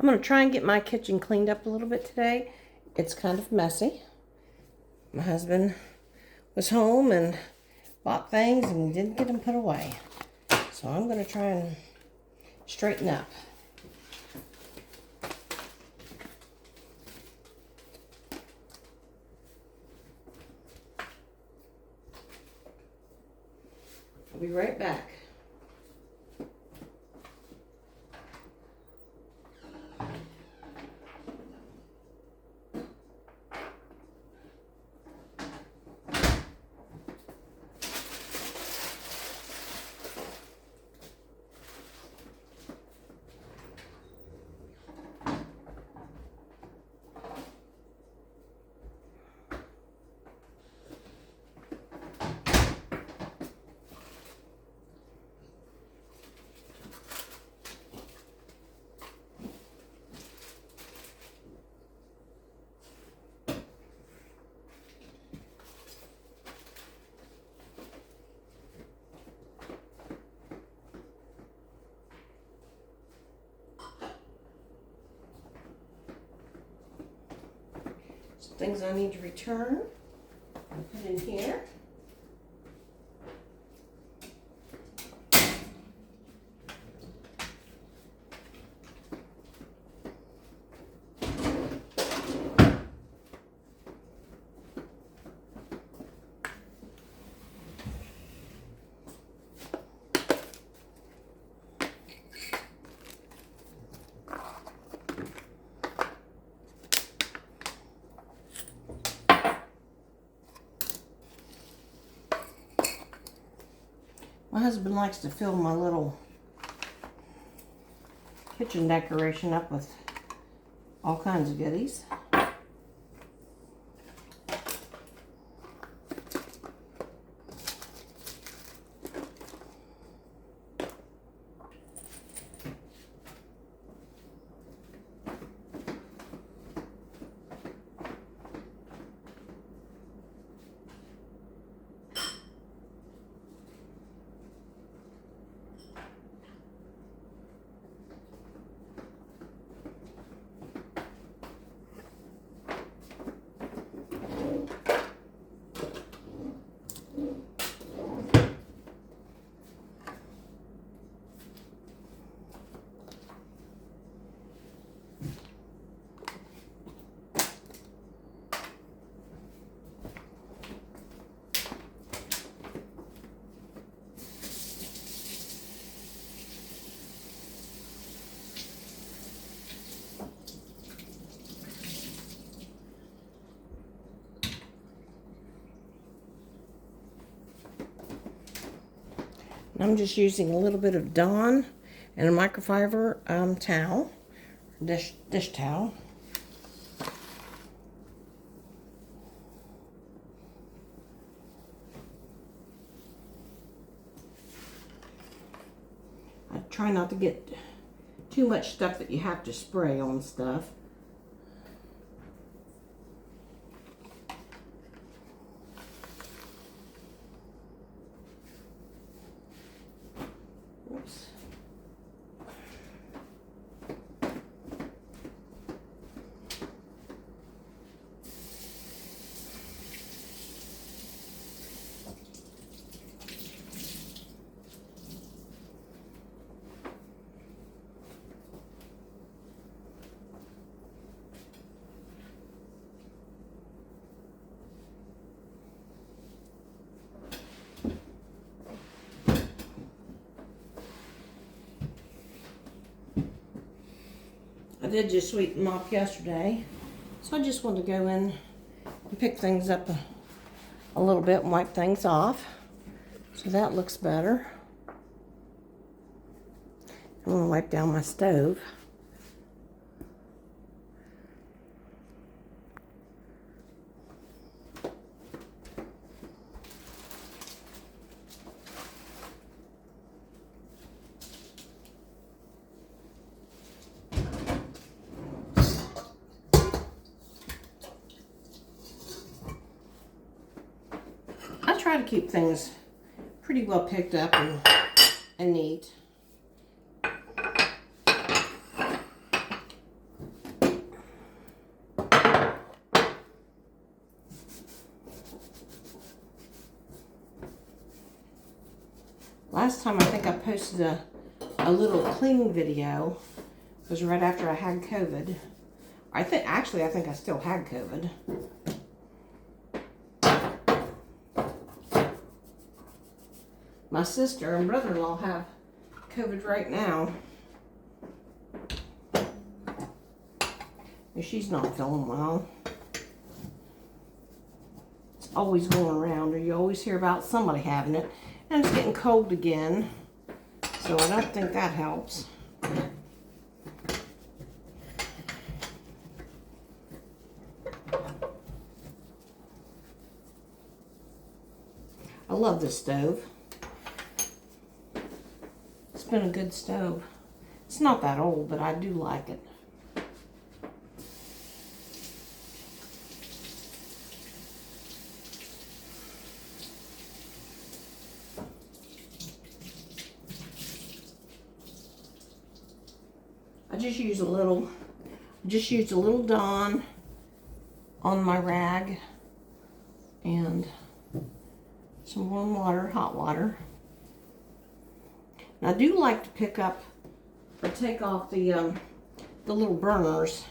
I'm going to try and get my kitchen cleaned up a little bit today. It's kind of messy. My husband was home and bought things and didn't get them put away. So I'm going to try and straighten up. I'll be right back. Some things I need to return. I'll put in here. My husband likes to fill my little kitchen decoration up with all kinds of goodies. I'm just using a little bit of Dawn and a microfiber towel, dish towel. I try not to get too much stuff that you have to spray on stuff. Oops. I did just sweep them off yesterday, so I just want to go in and pick things up a little bit and wipe things off. So that looks better. I'm going to wipe down my stove. I try to keep things pretty well picked up and neat. Last time I think I posted a little clean video was right after I had COVID. I think I still had COVID. My sister and brother-in-law have COVID right now. And she's not feeling well. It's always going around, or you always hear about somebody having it. And it's getting cold again, so I don't think that helps. I love this stove. It's been a good stove. It's not that old, but I do like it. I just use a little Dawn on my rag and some warm water, hot water. And I do like to pick up or take off the little burners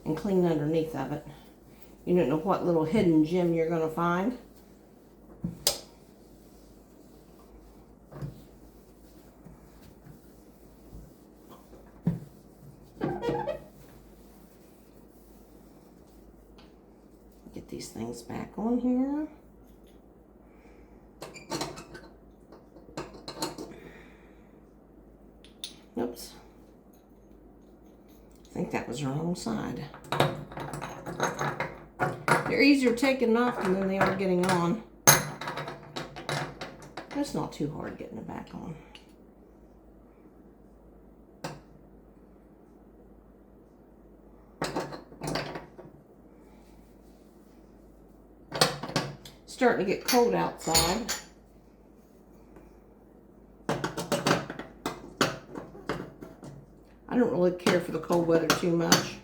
and clean underneath of it. You don't know what little hidden gem you're going to find. Get these things back on here. Oops. I think that was the wrong side. They're easier taking off than they are getting on. It's not too hard getting it back on. Starting to get cold outside. I don't really care for the cold weather too much.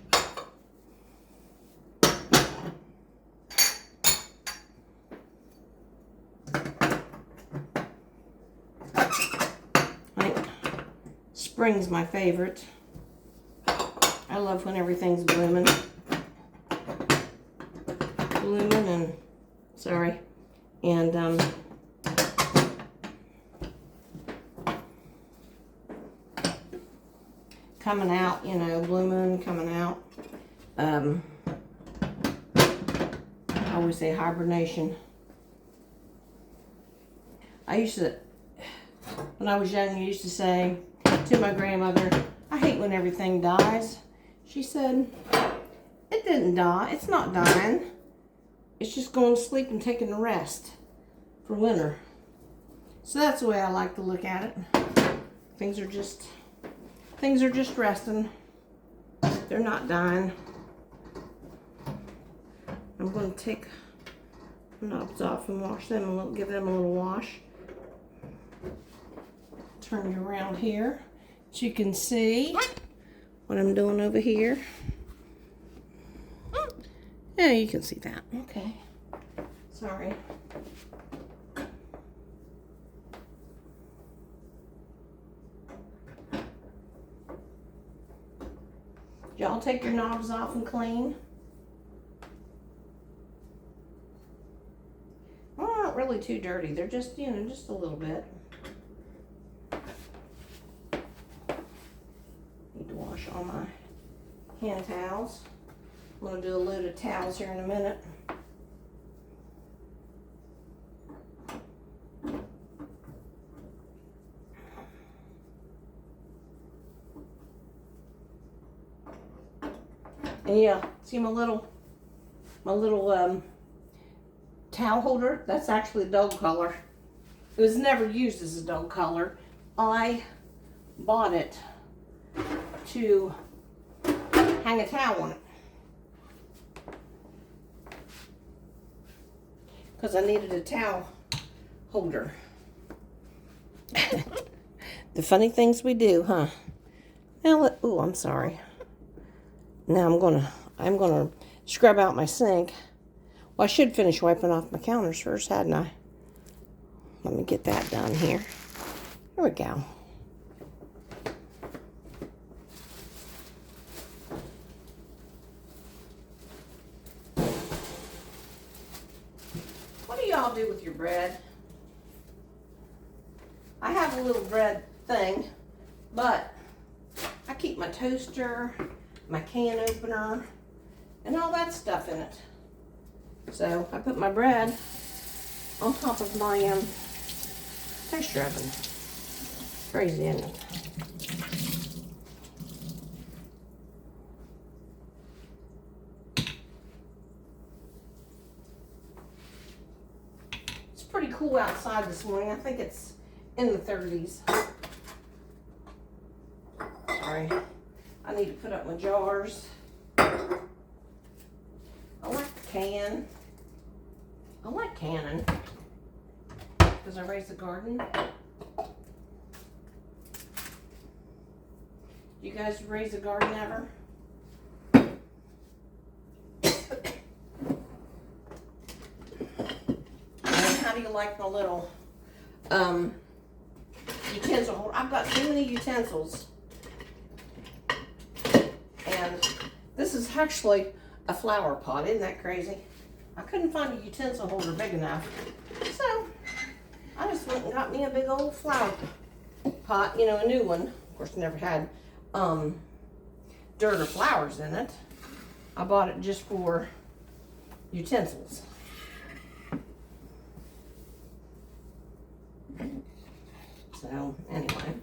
I think spring's my favorite. I love when everything's blooming. And coming out, you know, blooming, coming out. I always say hibernation. When I was young, I used to say to my grandmother, I hate when everything dies. She said, it didn't die. It's not dying. It's just going to sleep and taking a rest for winter. So that's the way I like to look at it. Things are just resting. They're not dying. I'm going to take the knobs off and wash them and give them a little wash. Turn you around here so you can see what I'm doing over here. Yeah, you can see that. Okay. Sorry. Y'all take your knobs off and clean? Well, they're not really too dirty. They're just, you know, just a little bit. Need to wash all my hand towels. I'm going to do a load of towels here in a minute. And yeah, see my little towel holder? That's actually a dog collar. It was never used as a dog collar. I bought it to hang a towel on it. Because I needed a towel holder. The funny things we do, huh? Now, I'm sorry. Now I'm gonna scrub out my sink. Well, I should finish wiping off my counters first, hadn't I? Let me get that done here. There we go. What do y'all do with your bread? I have a little bread thing, but I keep my toaster, my can opener, and all that stuff in it. So I put my bread on top of my toaster oven. Crazy, isn't it? It's pretty cool outside this morning. I think it's in the 30s. Sorry. I need to put up my jars. I like the can. I like canning because I raise the garden. You guys raise a garden ever? And how do you like my little utensil holder? I've got so many utensils. And this is actually a flower pot. Isn't that crazy? I couldn't find a utensil holder big enough. So I just went and got me a big old flower pot, you know, a new one. Of course, never had dirt or flowers in it. I bought it just for utensils. So anyway.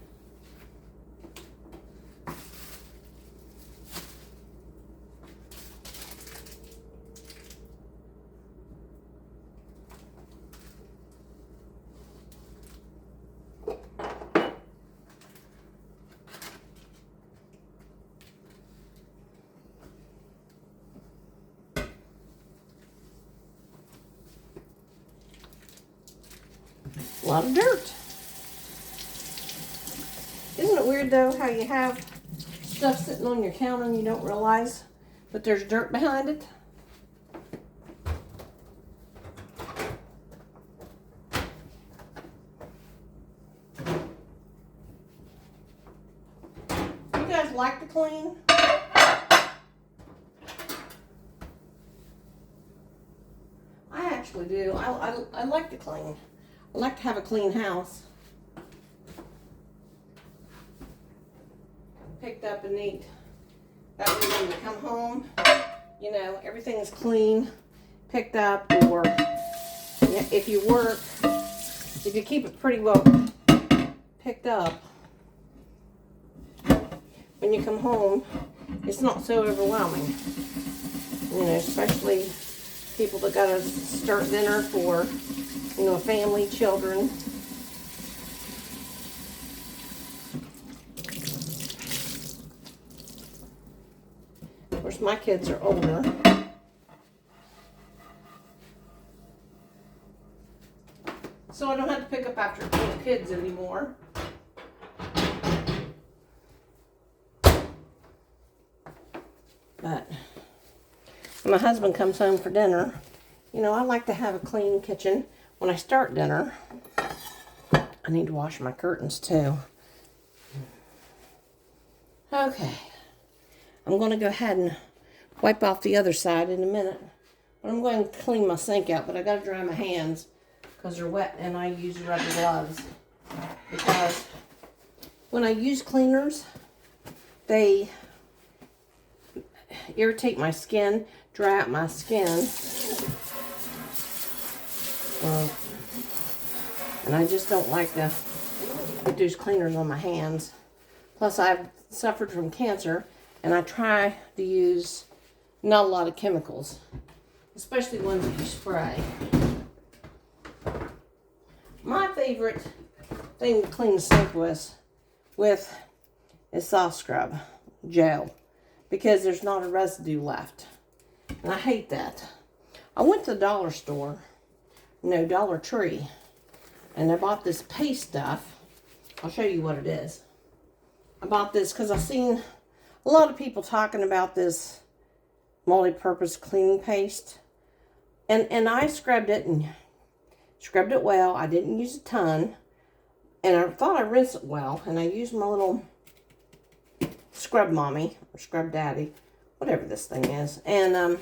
A lot of dirt. Isn't it weird though how you have stuff sitting on your counter and you don't realize that there's dirt behind it? You guys like to clean? I actually do. I like to clean. I like to have a clean house. Picked up and neat. That way when you come home, you know, everything is clean, picked up, or if you work, if you keep it pretty well picked up, when you come home, it's not so overwhelming. You know, especially people that gotta start dinner for, you know, family, children. Of course, my kids are older. So I don't have to pick up after little kids anymore. But when my husband comes home for dinner, you know, I like to have a clean kitchen. When I start dinner, I need to wash my curtains too. Okay. I'm going to go ahead and wipe off the other side in a minute. But I'm going to clean my sink out, but I got to dry my hands because they're wet and I use rubber gloves. Because when I use cleaners, they irritate my skin, dry out my skin. And I just don't like to put those cleaners on my hands. Plus, I've suffered from cancer, and I try to use not a lot of chemicals, especially ones that you spray. My favorite thing to clean the sink with is soft scrub gel, because there's not a residue left. And I hate that. I went to the dollar store, Dollar Tree, and I bought this paste stuff. I'll show you what it is. I bought this because I've seen a lot of people talking about this multi-purpose cleaning paste. And I scrubbed it and scrubbed it well. I didn't use a ton. And I thought I rinsed it well, and I used my little Scrub Mommy, or Scrub Daddy, whatever this thing is. And,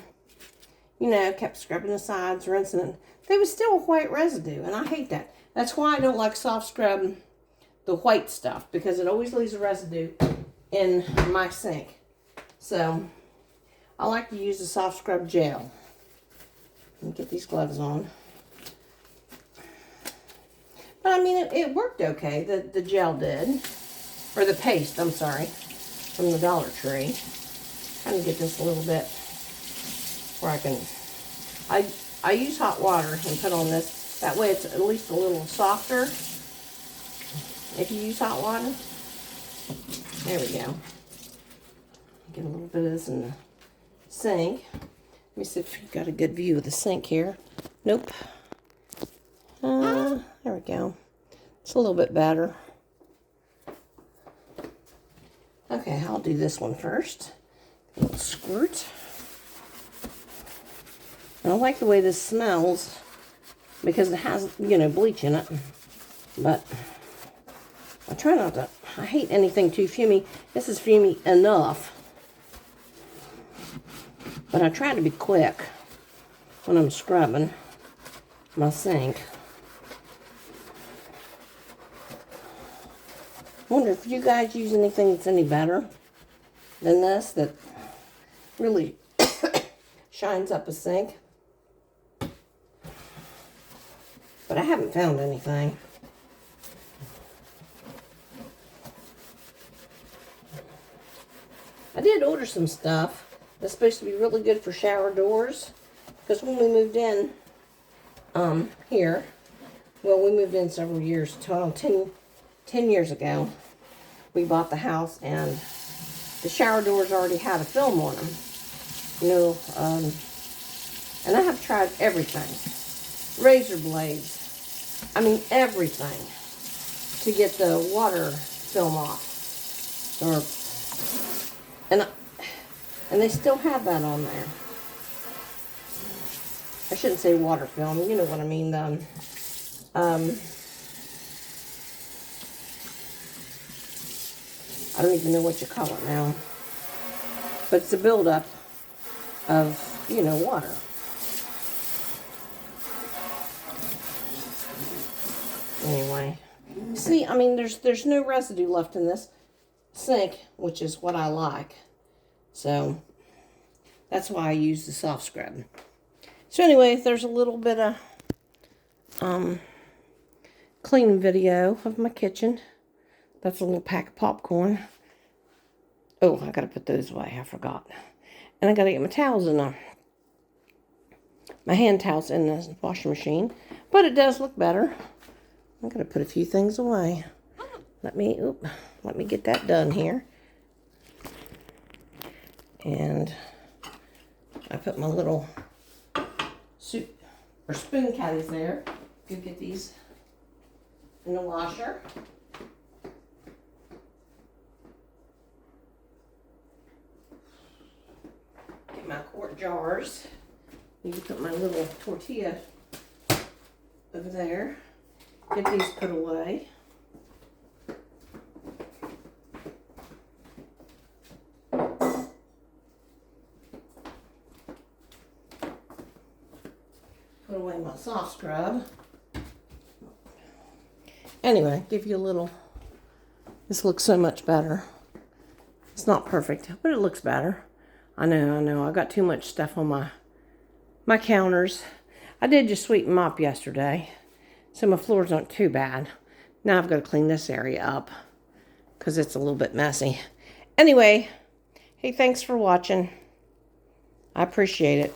you know, kept scrubbing the sides, rinsing it. There was still a white residue, and I hate that. That's why I don't like soft scrub the white stuff, because it always leaves a residue in my sink. So, I like to use the soft scrub gel. Let me get these gloves on. But I mean, it worked okay. The gel did. Or the paste, I'm sorry. From the Dollar Tree. Trying to get this a little bit where I can... I use hot water and put on this. That way it's at least a little softer. If you use hot water. There we go. Get a little bit of this in the sink. Let me see if you've got a good view of the sink here. Nope. There we go. It's a little bit better. Okay, I'll do this one first. A little squirt. And I like the way this smells because it has, you know, bleach in it. But I try not to, I hate anything too fumey. This is fumey enough. But I try to be quick when I'm scrubbing my sink. I wonder if you guys use anything that's any better than this that really shines up a sink. But I haven't found anything. I did order some stuff that's supposed to be really good for shower doors. Because when we moved in here, well, we moved in several years, 10 years ago, we bought the house, and the shower doors already had a film on them. You know, and I have tried everything. Razor blades. I mean, everything to get the water film off. And they still have that on there. I shouldn't say water film, you know what I mean. I don't even know what you call it now. But it's a buildup of, you know, water. Anyway. See, I mean, there's no residue left in this sink, which is what I like. So, that's why I use the soft scrub. So anyway, there's a little bit of cleaning video of my kitchen. That's a little pack of popcorn. Oh, I gotta put those away. I forgot. And I gotta get my towels in my hand towels in the washing machine. But it does look better. I'm gonna put a few things away. Let me get that done here. And I put my little soup or spoon caddies there. You get these in the washer. Get my quart jars. You can put my little tortilla over there. Get these put away. Put away my soft scrub. Anyway, give you a little, this looks so much better. It's not perfect, but it looks better. I know, I got too much stuff on my counters. I did just sweep and mop yesterday, so my floors aren't too bad. Now I've got to clean this area up, because it's a little bit messy. Anyway, hey, thanks for watching. I appreciate it.